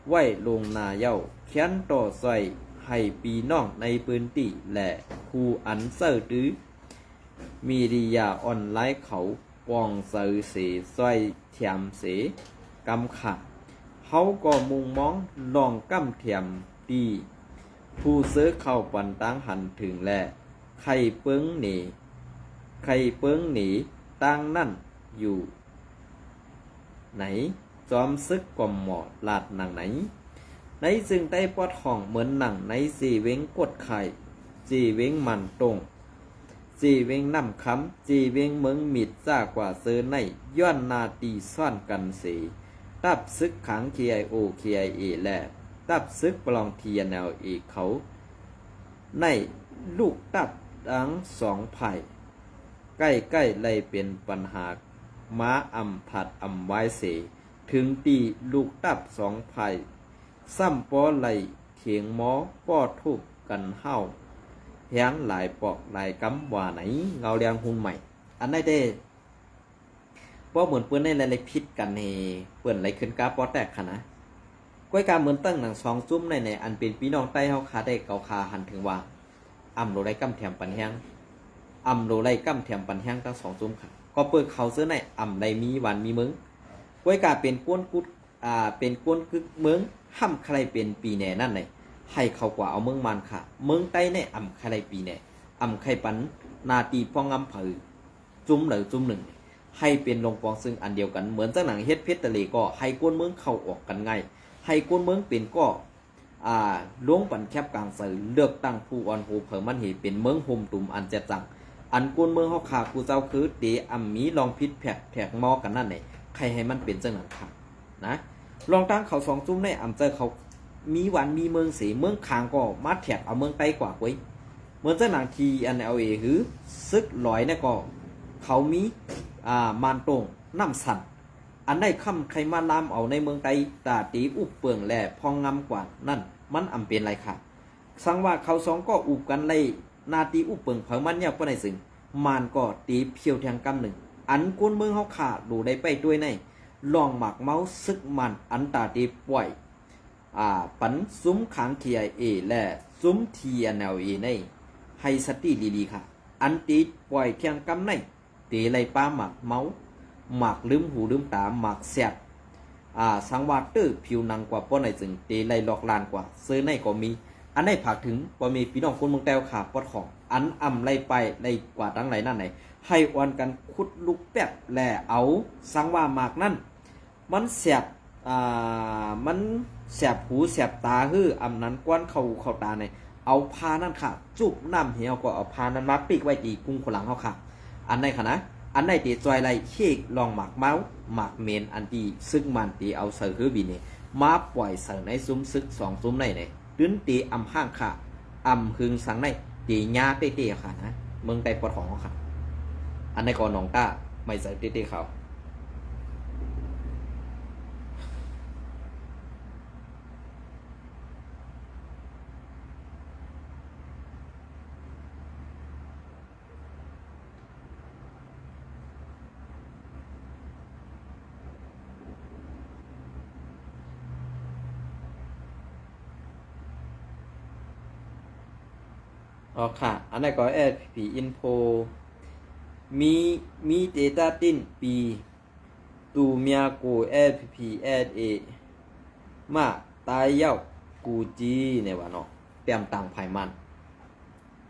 ไว้ลงนาเย้าเขียนต่อใส่ให้ปีน้องในพื้นที่และผู้อันเซอร์ตื้อมีดียาออนไลน์เขาปองเซอร์เสซอยเทียมเสกำขาเขาก็มุงมองลองกำเทียมตีผู้ซื้อเข้าปันตั้งหันถึงและใครเปิ้งหนีตั้งนั่นอยู่ไหนจอมซึกก่อมหมอลาดหนังไหนในซึ่งใต้ปอดห้องเหมือนหนังในสีเว้งกดไข่สีเว้งมันตรงสีเว้งน้ำคำสีเว้งเมืองมิดจ้ากว่าเซอในย้อนนาตีซ่อนกันเสตับซึกขัง KIO KIA และตับซึกปลอง TNLA เขาในลูกตับทั้งสองไผ่ใกล้ๆเลยเป็นปัญหาม้าอำผัดอำไว้เสถึงตีลูกตับสองไผ่ซ้ำป้อไหลเถียงหมอป้อทุบกันเฮ้าแหงหลายปอกหลายกำว่าไหนเงาเรียงหุ่นใหม่อันได้เด้ป้อเหมือนเปื้อนในอะไรพิษกันในเปื้อนไหลขึ้นกาป้อแตกค่ะนะก้อยการเหมือนตั้งหนังสองจุ้มในอันเป็นพี่น้องใต้เฮาคาได้เกาคาหันถึงว่าอ่ำโลไรกำแถมปันแห้งอ่ำโลไรกำแถมปันแห้งทั้งสองจุ้มค่ะก็เปิดเขาเสื้อในอ่ำไรมีวันมีมึงก้อยการเป็นก้นกุดเป็นก้นกึกเมืองห้ำใครเป็นปีแหน่นั่นเลยให้เขากว่าเอาเมืองมันค่ะเมืองใต้ในอ่ำใครปีแหน่อ่ำใครปันนาตีพองงำผือจุ้มเหลือจุ้มหนึ่งให้เป็นลงปองซึ่งอันเดียวกันเหมือนเจ้าหนังเฮ็ดเพชรทะเลก็ให้ก้นเมืองเข้าออกกันง่ายให้ก้นเมืองเป็นก็ล้วงปันแคบกลางสื่อเลือกตั้งผู้อ่อนโหเผอมันเหเป็นเมืองโฮมตุ่มอันเจ็ดจังอันก้นเมืองเฮาขากูเจ้าคือเตอ่ำมีลองพิษแผกมอกันนั่นเลยใครให้มันเป็นเจ้าหนังค่ะนะลองตั้งเขาสองจุ้มในอ่ำเจอเขามีวันมีเมืองเสีเมืองคางก็มาแถกเอาเมืองใต้กว่าไว้เมืองเจ้าหนังทีอันเอาเอหือซึกลอยเนี่ยก็เขามีมานตรงน้ำสั่นอันได้ค่ำใครมาลามเอาในเมืองใต้ตาตีอุบเปืองแหล่พองงำกว่านั่นมันอำเป็นไรค่ะสังว่าเขาสองก็อุบกันเลยนาตีอุบเปืองเผามันเนี่ยก็ในสิ่งมันก็ตีเพียวแทงกำหนึ่งอันกวนเมืองเขาขาดูได้ไปด้วยในลองหมากเมาซึกมันอันตาตีป่วย ปันซุ้มขัง KIA และซุ้ม TNLA ในให้สติดีๆค่ะอันติดปล่อยเที่ยงกำในเตไลป้าหมักเมาหมักลืมหูลืมตาหมักแสบสังวาเตอร์ผิวหนังกว่าป้อนไหนจึงเตไลหลอกลานกว่าซื้อในก็มีอันไหนผักถึงบ่มีพี่น้องคนเมืองแต้วขาปอดของอันอ่ำไล่ไปไล่กว่าตั้งไหลนั่นไหนให้อวนกันขุดลูกแป๊บแลเอาสังว่าหมากนั่นมันแสบมันแสบหูแสบตาฮื้ออำนั้นกวนเข้าตาในเอาพานั่นค่ะจุบน้ำเหี่ยวก็เอาพานั้นมาปิกไว้ตีกุ้งขลังเขาค่ะอันไหนค่ะนะอันไหนตีจอยไรเค้กลองหมากเมาส์หมากเมนอันตีซึ่งมันตีเอาเสือฮื้อบีนี่มาปล่อยเสือในซุ้มซึกสองซุ้มในเนี่ยตื้นตีอำห้างค่ะอำคึงสังในตีญาเต้ๆค่ะนะเมืองไต้ปอดของเขาค่ะอันในก่อนหนองต้าไม่ใส่เต้ๆเขาอ๋อค่ะ อันนั้นก็ SP Info มี Data ตินปีตูเมียกู SP SA มาตายเย้ากูจีเนี่ยว่าเนาะเตรียมต่างไผมัน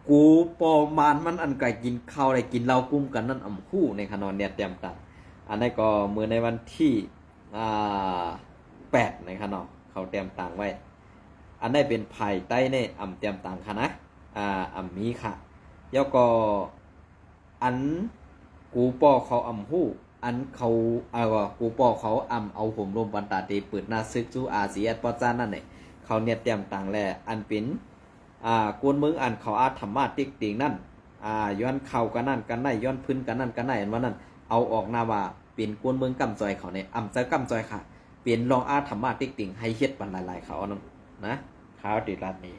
กูปอมานมันอันไก่กินข้าวได้กินเหล้ากุ้มกันนั่นอ่ำคู่ในขนอนเนี่ยเตรียมต่างอันนั้นก็เมื่อในวันที่8ในขนอนเขาเตรียมต่างไว้อันนั้นเป็นไผ่ใต้ในอ่ำเตรียมต่างค่ะนะอ่ำมีค่ะแล้วก็อันกูปอเขาอ่ำหู้อันเขากูปอเขาอ่ำเอาผมลมปันตาตีเปิดหน้าซึกสู้อาเซียนปอจ้านั่นเนี่ยเขาเนี่ยเตรียมต่างแลอันเป็นกวนเมืองอันเขาอาธรรมะติ๊กติงนั่นย้อนเข่ากันนั่นกันไหนย้อนพื้นกันนั่นกันไหนอันว่านั่นเอาออกหน้าว่าเป็นกวนเมืองกำจอยเขาเนี่ยอ่ำจะกำจอยค่ะเป็นรองอาธรรมะติ๊กติงให้เฮ็ดปันหลายๆเขานั่นนะข้าวติดรัดนี้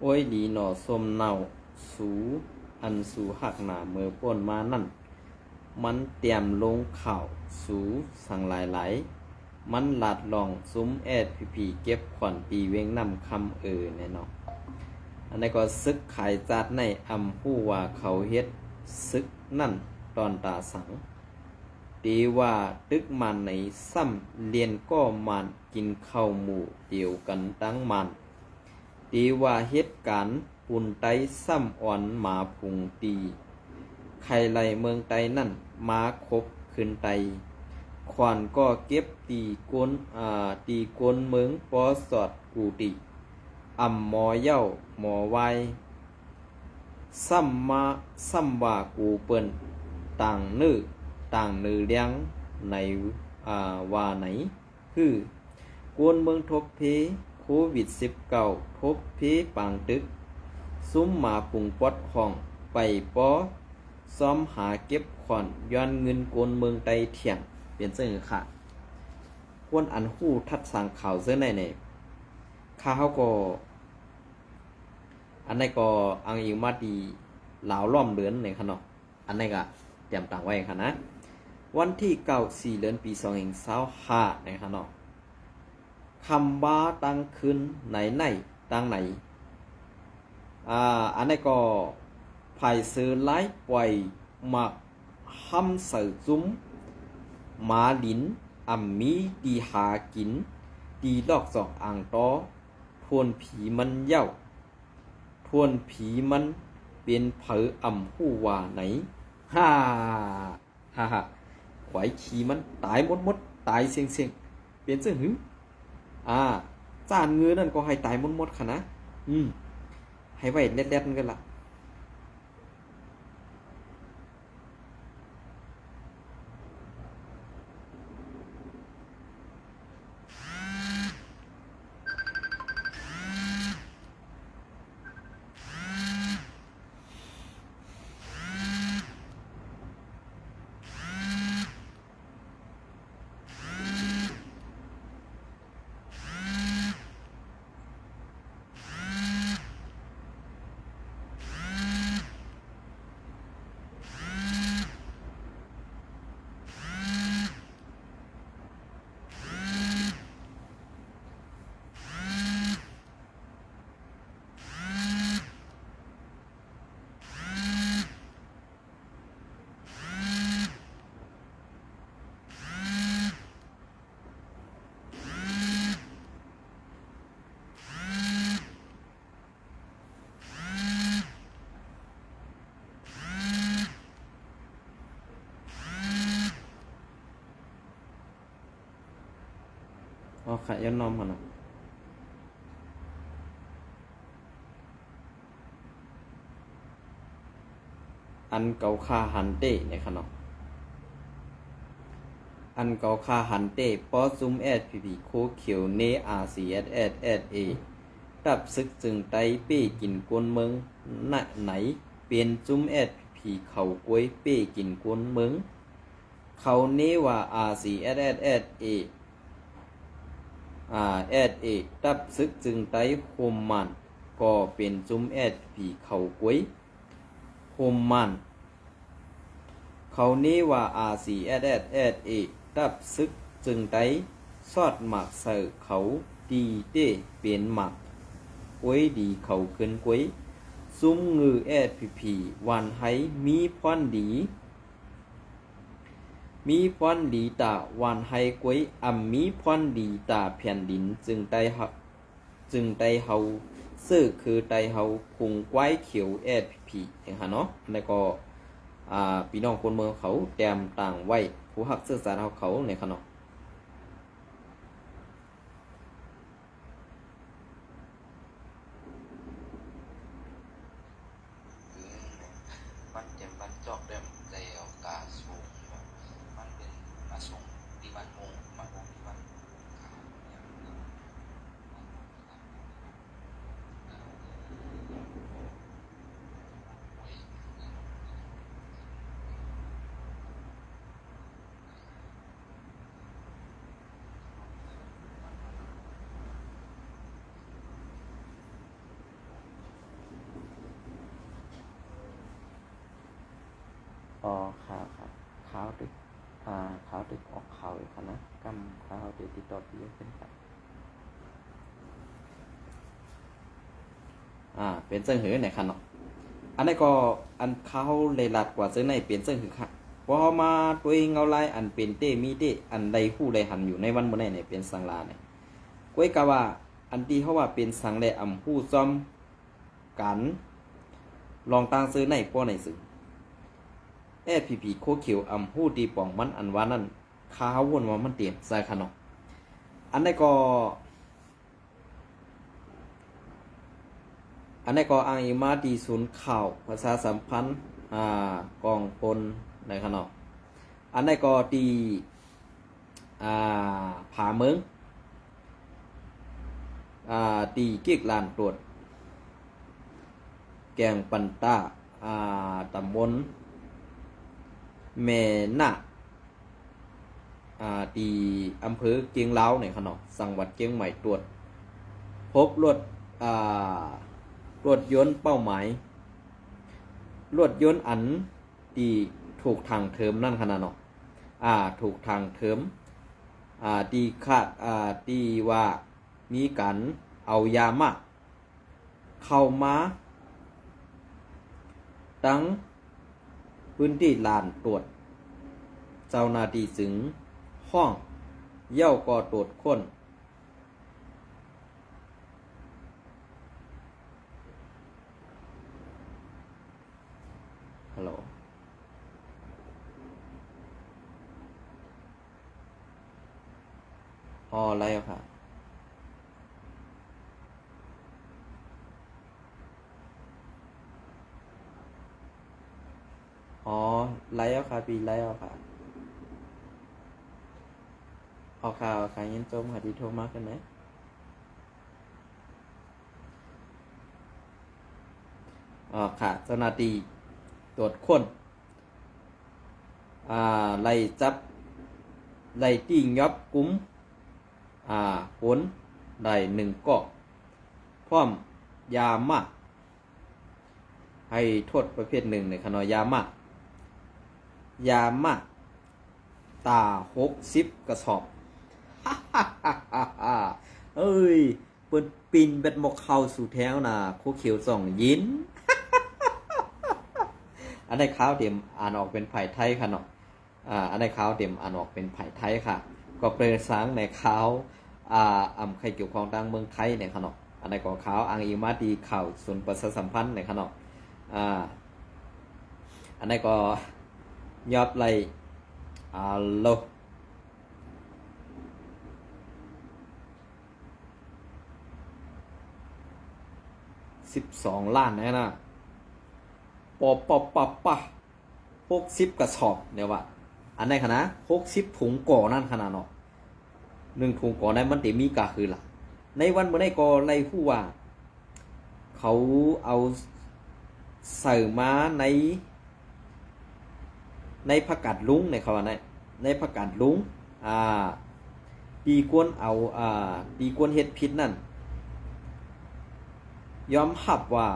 โอ้ยดีหนอส้มเน่าสูอันสูหักหนาเมื่อป่นมานั่นมันเตรียมลงข่าวสูสั่งหลายมันหลาดลองซุ้มพีเก็บขวัญปีเว้งนำคำแน่นอนอันนี้ก็ซึกขายจัดในอำผู้ว่าเขาเฮ็ดซึกนั่นตอนตาสังตีว่าตึกมันในซ้ำเรียนก็มันกินข้าวหมู่เดียวกันตั้งมันตีว่าเหตุการณ์ปุ่นไตซ้ำอ่อนหมาพุงตีใครไหลเมืองไตนั่นมาคบขึ้นไตขวานก็เก็บตีกนเมืองปอสอดกูตีอ่ำหมอเย้าหมอไวซ้ำว่ากูเปิ้นต่างนื้อเลี้ยงในว่าไหนคือกวนเมืองทบเพโควิด19ทบเพปางตึกซุ้มหมาปุงปอดของไปปอซ้อมหาเก็บขวัญย้อนเงินโกนเมืองไตเถียงเป็นเสื่อค่ะควรอันหู้ทัดสั่งข่าวเสื้อใน ข้าเขาก็อันนี้ก็อังอิงมาดีหลาวล้อมเดือนในขนมอันนี้ก็เตรียมต่างไว้ค่ะนะวันที่4 เดือนปี2025ในขนมคำว่าตั้งขึ้นไหนตั้งไหนอันนี้ก็ภายซื้อไล่ปล่อยมักห้ำเสือจุ้มหมาลินอัมมีดีหากินดีลอกสอกอ่างตอทวนผีมันเย้าทวนผีมันเป็นเผออ่ำผู้ว่าไหนฮ่าฮ่าฮ่าไหวขี่มันตายหมดตายเสียงเปลี่ยนเสื้อหือจานเงือนั่นก็ให้ตายหมดค่ะนะให้ไว้เล็ดๆกันละขยันนอมกันนะอันเกาคาหันเต้ในขนมอันเกาคาหันเต้ปอซุมแอดพีโคเขียวเนอาซีแอดเอตับซึกจึงไตเป้กินกวนเมืองไหนเปลี่ยนจุมแอดพีเขากวยเป้กินกวนเมืองเขาเนว่าอาซีแอดเอตับซึกจึงไตโฮมมันก็เป็นจุมแอดผีเขากวยโฮมมันเขานี้ว่าRCSSตับซึกจึงไตซอดหมักเสือเขาดีเต้เปลี่ยนหมักกวยดีเขาเกินกวยซุ้มงือพีวันให้มีพรดีตาวันให้กวยมีพรดีตาแผ่นดินจึงไตเฮาซื้อคือไตเฮาคุงไว้เขียวพีเองฮะเนาะแล้วก็พี่น้องคนเมืองเขาแตมต่างไว้ผู้หักสื่อสารเขาในขนมมันเต็มมันจอกเต็มแล้วกาสูงมันเป็นมาส่งที่บ้านมงมาโงที่บ้านขาวตึกขาวตึกออกขาวอีกนะกำขาวตึกติดต่อที่ยังเป็นแบบเป็นเส้นหือในขนมอันนี้ก็อันเขาเลยหลัดกว่าเส้นในเป็นเส้นหือค่ะพอมาตัวเองเอาลายอันเป็นเต้มีเต้อันใดผู้ใดหันอยู่ในวันเมื่อไหร่เนี่ยเป็นสังลาเนี่ยก้อยกะว่าอันที่เขาว่าเป็นสังแลอ่ำผู้จอมกันลองตั้งซื้อในป้อในสื่อพีโคเขียวผู้ดีป่องมันอันว่านั่นข้าววนว่ามันเตรียมใส่ขนมอันนี้ก็อ้างอิงมาดีศูนย์ข่าวภาษาสัมพันธ์กองพลในขนมอันนี้ก็ดีผาเมืองดีกิกลานตรวจแกงปันตาตำบลแม่น่ะที่อำเภอเกียงลาวในขนมจังหวัดเชียงใหม่ตรวจ พบอ่ารถยนต์เป้าหมายรถยนต์อันที่ถูกทางเทิมนั่นขนาดเนาะถูกทางเทิมที่คาดที่ว่ามีการเอายามะเข้ามาตั้งพื้นที่ลานตรวจเจ้าหน้าที่ถึงห้องเย่าก็ตรวจค้นฮัลโหลอะไรอะค่ะไลฟ์เอาค่ะปีไลฟ์เอาค่ะค่ะยินจมค่ะที่โทรมากันไหมค่ะเจ้าหน้าที่ตรวจค้นไล่จับไล่ตียับกุ้มผลได้1กอกพร้อมยามะให้โทษประเภทหนึ่งในขณะยามะตา60กระสอบ เอ้ยเปิดปินเบ็ดหมกเข้าสู่แถวน่ะโคเขียวส่องยิน อันในข้าวเตรียมอ่านออกเป็นไผ่ไทยค่ะเนาะอันในข้าวเตรียมอ่านออกเป็นไผ่ไทยค่ะก็เปลยสางในข้าวใครเกี่ยวข้องดังเมืองไทยในขนมอันในก็ข้าวอังอีมาดีข่าวศูนย์ประชาสัมพันธ์ในขนมอันในก็ยอดไล่โล12 ล้านนะป60กระสอบเนี่ยว่าอันในขณะ60ถุงก่อนั่นขนาดเนาะ1ถุงก่อนั้นมันติมีกะคือล่ะในวันเมื่อได้ก็ไล่ผู้ว่าเขาเอาใส่มาในผักกาดลุงในเขาว่าในผักกาดลุงตีกวนเอาตีกวนเฮ็ดพิษนั่นยอมรับว่า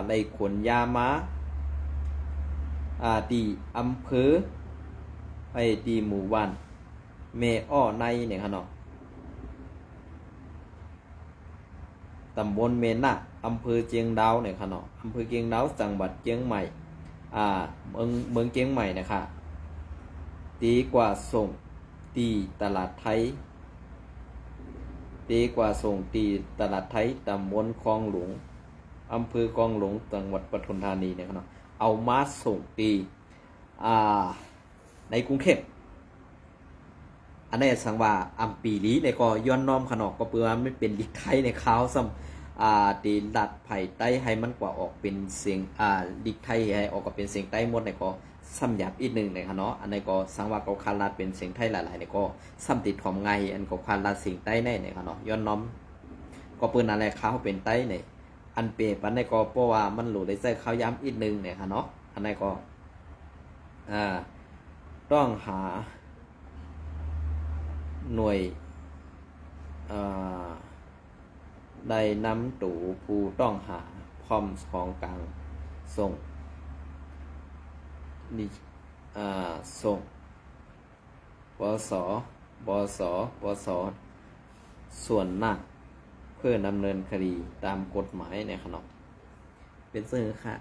ไล่ขนยามาตีอำเภอไปตีหมู่บ้านเมอ้อในเนี่ยครับเนาะตำบลเมนะอำเภอเจียงดาวเนี่ยครับเนาะอำเภอเจียงดาวจังหวัดเชียงใหม่เมืองเชียงใหม่นะคะดีกว่าส่งตีตลาดไทยดีกว่าส่งตีตลาดไทยตำบลคลองหลวงอำเภอคลองหลวงจังหวัดปทุมธานีเนี่ยครับเนาะเอามาส่งตีในกรุงเทพอันนี้สังว่าปีลีในก็ย้อนน้อมขนอกก็เปื่อไม่เป็นดิกไทยในข้าวซ้ำตีดัดไผ่ใต้ให้มันกว่าออกเป็นเสียงดิกไทยให้ออกก็เป็นเสียงใต้หมดในก็ซ้ำหยาบอีกหนึ่งในค่ะเนาะอันนี้ก็สังว่าก็คาราดเป็นเสียงไทยหลายๆในก็ซ้ำติดถ่อมไงอันก็คาราดเสียงใต้ในค่ะเนาะย้อนน้อมก็เปื่ออะไรข้าวเป็นใต้ในอันเปรปันในก็เพราะว่ามันหลุดได้ใส่ข้าวย้ำอีกหนึ่งเนี่ยค่ะเนาะอันนี้ก็ต้องหาหน่วยได้นำตู่ผู้ต้องหาพร้อมของกลางส่งส่งปสส่วนหน้าเพื่อดำเนินคดีตามกฎหมายในขนมเป็นสื่อค่ะ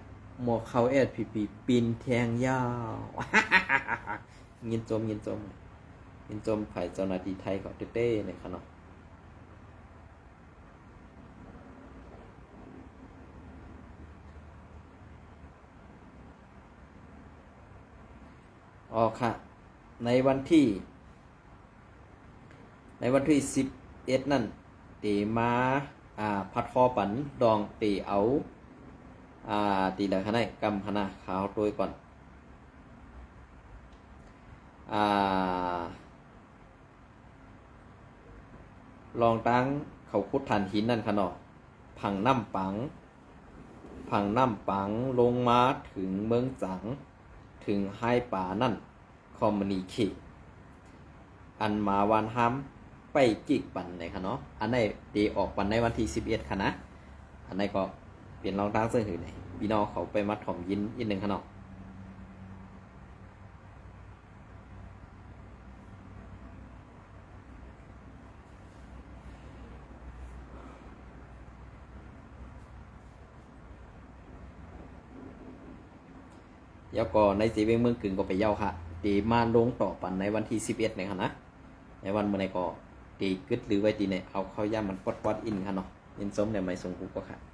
หมอเขาSPPปีนแทงยาว ยินจมไผ่เจ้าหน้าที่ไทยเขาเต้ๆในขนมค่ะในวันที่11นั่นตีมาพัดคอปันดองตีเอาตีหลังคณะกรรมคณะขาวโดยก่อนลองตั้งเขาคุดฐานหินนั่นขนาดพังน้ำปังลงมาถึงเมืองจังถึงไฮป่านั่นคอมมานีเขอันมาวันห้ำ ไปจิกปันเลยค่ะเนาะอันไหนตีออกปันในวันที่11ค่ะนะอันไหนก็เปลี่ยนรองตั้งเสื้อหือไหนพี่น้องเขาไปมัดถ่อมยินอีกหนึ่งค่ะเนาะแล้วก็ในสีเวงเมืองกึ่งก็ไปเย้าค่ะตีมาลงต่อปันในวันที่11เนี่ยค่ะนะในวันเมื่อไหร่ก็ตีกึดหรือไว้ตีเนี่ยเอาเข้าย่ามันปอดอินค่ะเนาะอินส้มเนี่ยไม่ส่งกูก็ค่ะ